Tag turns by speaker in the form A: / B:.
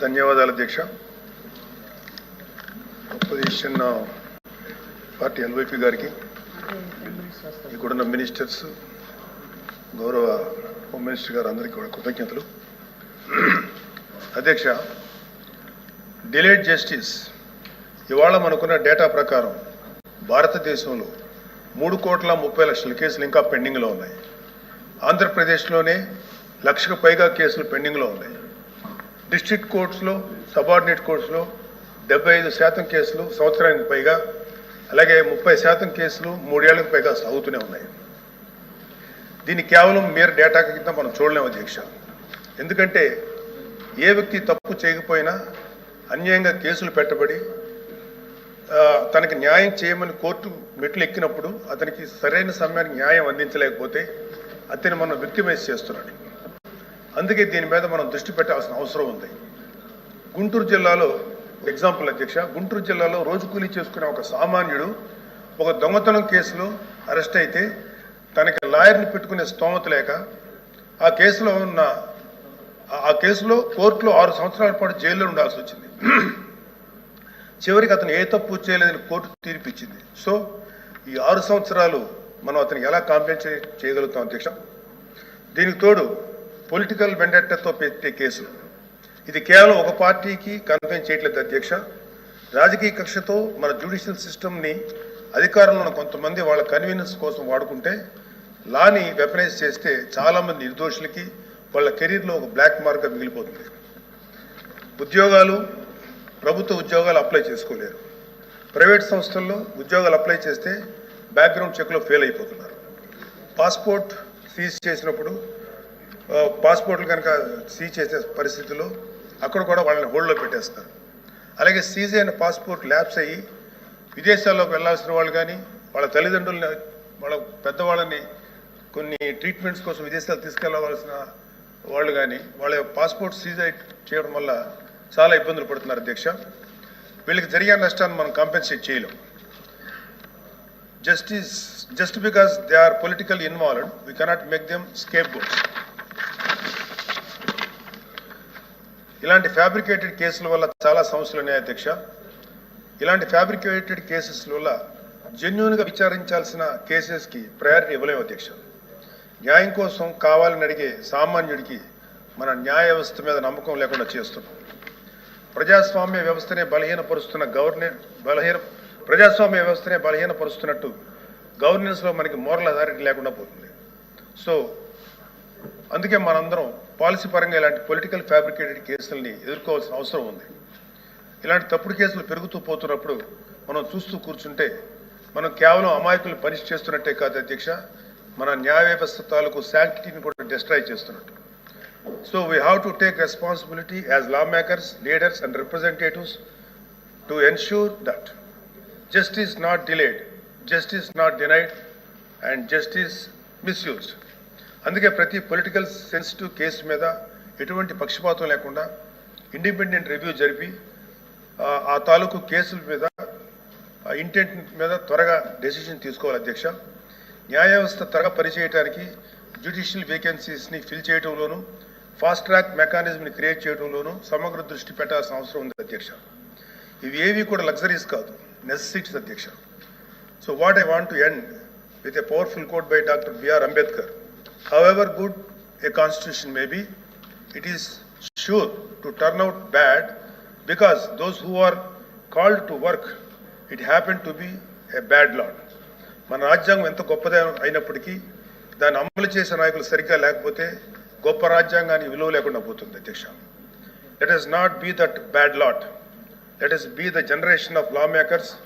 A: ధన్యవాదాలు అధ్యక్ష. Opposition party ఎల్వైపీ గారికి, ఇక్కడున్న మినిస్టర్స్, గౌరవ హోమ్ మినిస్టర్ గారు అందరికీ కూడా కృతజ్ఞతలు. అధ్యక్ష, డిలేడ్ జస్టిస్ ఇవాళ మనకున్న డేటా ప్రకారం భారతదేశంలో 3,30,00,000 కేసులు ఇంకా పెండింగ్లో ఉన్నాయి. ఆంధ్రప్రదేశ్లోనే 1,00,000కు పైగా కేసులు పెండింగ్లో ఉన్నాయి. డిస్ట్రిక్ట్ కోర్ట్స్లో, సబార్డినేట్ కోర్ట్స్లో 75% కేసులు సంవత్సరానికి పైగా, అలాగే 30% కేసులు 3 ఏళ్లకు పైగా సాగుతూనే ఉన్నాయి. దీన్ని కేవలం mere డేటా కింద మనం చూడలేము అధ్యక్ష. ఎందుకంటే ఏ వ్యక్తి తప్పు చేయకపోయినా అన్యాయంగా కేసులు పెట్టబడి తనకి న్యాయం చేయమని కోర్టు మెట్లు ఎక్కినప్పుడు అతనికి సరైన సమయానికి న్యాయం అందించలేకపోతే అతన్ని మనం విక్టిమైజ్ చేస్తున్నాడు. అందుకే దీని మీద మనం దృష్టి పెట్టాల్సిన అవసరం ఉంది. గుంటూరు జిల్లాలో ఎగ్జాంపుల్ అధ్యక్ష, గుంటూరు జిల్లాలో రోజు కూలీ చేసుకునే ఒక సామాన్యుడు ఒక దొంగతనం కేసులో అరెస్ట్ అయితే తనకి లాయర్ని పెట్టుకునే స్తోమత లేక ఆ కేసులో కోర్టులో 6 సంవత్సరాల పాటు జైల్లో ఉండాల్సి వచ్చింది. చివరికి అతను ఏ తప్పు చేయలేదని కోర్టు తీర్పిచ్చింది. సో ఈ 6 సంవత్సరాలు మనం అతనికి ఎలా కాంపెన్సేట్ చేయగలుగుతాం అధ్యక్ష? దీనికి తోడు పొలిటికల్ వెండెట్టాతో పెట్టే కేసులు, ఇది కేవలం ఒక పార్టీకి కన్ఫైన్ చేయట్లేదు అధ్యక్ష. రాజకీయ కక్షతో మన జ్యుడిషియల్ సిస్టమ్ని అధికారంలో కొంతమంది వాళ్ళ కన్వీనియన్స్ కోసం వాడుకుంటే లాని వెపనైజ్ చేస్తే చాలామంది నిర్దోషులకి వాళ్ళ కెరీర్లో ఒక బ్లాక్ మార్క్గా మిగిలిపోతుంది. ప్రభుత్వ ఉద్యోగాలు అప్లై చేసుకోలేరు. ప్రైవేట్ సంస్థల్లో ఉద్యోగాలు అప్లై చేస్తే బ్యాక్గ్రౌండ్ చెక్లో ఫెయిల్ అయిపోతున్నారు. పాస్పోర్ట్ సీజ్ చేసినప్పుడు పాస్పోర్ట్లు కనుక సీజ్ చేసే పరిస్థితుల్లో అక్కడ కూడా వాళ్ళని హోల్డ్లో పెట్టేస్తారు. అలాగే సీజ్ అయిన పాస్పోర్ట్ ల్యాప్స్ అయ్యి విదేశాల్లోకి వెళ్లాల్సిన వాళ్ళు కానీ, వాళ్ళ తల్లిదండ్రులని, వాళ్ళ పెద్దవాళ్ళని కొన్ని ట్రీట్మెంట్స్ కోసం విదేశాలు తీసుకెళ్లవలసిన వాళ్ళు కానీ వాళ్ళ పాస్పోర్ట్ సీజ్ చేయడం వల్ల చాలా ఇబ్బందులు పడుతున్నారు అధ్యక్ష. వీళ్ళకి జరిగే నష్టాన్ని మనం కాంపెన్సేట్ చేయలేం. Just because they are political involved we cannot make them scapegoats. ఇలాంటి ఫ్యాబ్రికేటెడ్ కేసుల వల్ల చాలా సమస్యలు ఉన్నాయి అధ్యక్ష. ఇలాంటి ఫ్యాబ్రికేటెడ్ కేసెస్ వల్ల జెన్యూన్గా విచారించాల్సిన కేసెస్కి ప్రయారిటీ ఇవ్వలేము అధ్యక్ష. న్యాయం కోసం కావాలని అడిగే సామాన్యుడికి మన న్యాయ వ్యవస్థ మీద నమ్మకం లేకుండా చేస్తున్నాం. ప్రజాస్వామ్య వ్యవస్థనే బలహీనపరుస్తున్నట్టు గవర్నెన్స్లో మనకి మోరల్ అథారిటీ లేకుండా పోతుంది. సో అందుకే మనందరం పాలసీ పరంగా ఇలాంటి పొలిటికల్ ఫ్యాబ్రికేటెడ్ కేసుల్ని ఎదుర్కోవాల్సిన అవసరం ఉంది. ఇలాంటి తప్పుడు కేసులు పెరుగుతూ పోతున్నప్పుడు మనం చూస్తూ కూర్చుంటే మనం కేవలం అమాయకులు పనిష్ చేస్తున్నట్టే కాదు అధ్యక్ష, మన న్యాయ వ్యవస్థ తాలూకు శాంక్టిటీని కూడా డిస్ట్రాయ్ చేస్తున్నట్టు. So we have to take responsibility as lawmakers, leaders and representatives to ensure that justice not delayed, justice not denied and justice misused. అందుకే ప్రతి పొలిటికల్ సెన్సిటివ్ కేసు మీద ఎటువంటి పక్షపాతం లేకుండా ఇండిపెండెంట్ రివ్యూ జరిపి ఆ తాలూకు కేసుల మీద ఇంటెంట్ మీద త్వరగా డెసిషన్ తీసుకోవాలి అధ్యక్ష. న్యాయ వ్యవస్థ త్వరగా పనిచేయడానికి జ్యుడిషియల్ వేకెన్సీస్ని ఫిల్ చేయడంలోనూ ఫాస్ట్ ట్రాక్ మెకానిజంని క్రియేట్ చేయడంలోనూ సమగ్ర దృష్టి పెట్టాల్సిన అవసరం ఉంది అధ్యక్ష. ఇవి ఏవి కూడా లగ్జరీస్ కాదు, నెసెసిటీస్ అధ్యక్ష. So what I want to end with a powerful quote by doctor BR Ambedkar. However good a constitution may be, it is sure to turn out bad because those who are called to work it happen to be a bad lot. మన రాజ్యాంగం ఎంత గొప్పదే అయినప్పటికీ దాన్ని అమలు చేసే నాయకులు సరిగ్గా లేకపోతే గొప్ప రాజ్యాంగానికి విలువ లేకుండా పోతుంది అధ్యక్ష. Let us not be that bad lot. Let us be the generation of lawmakers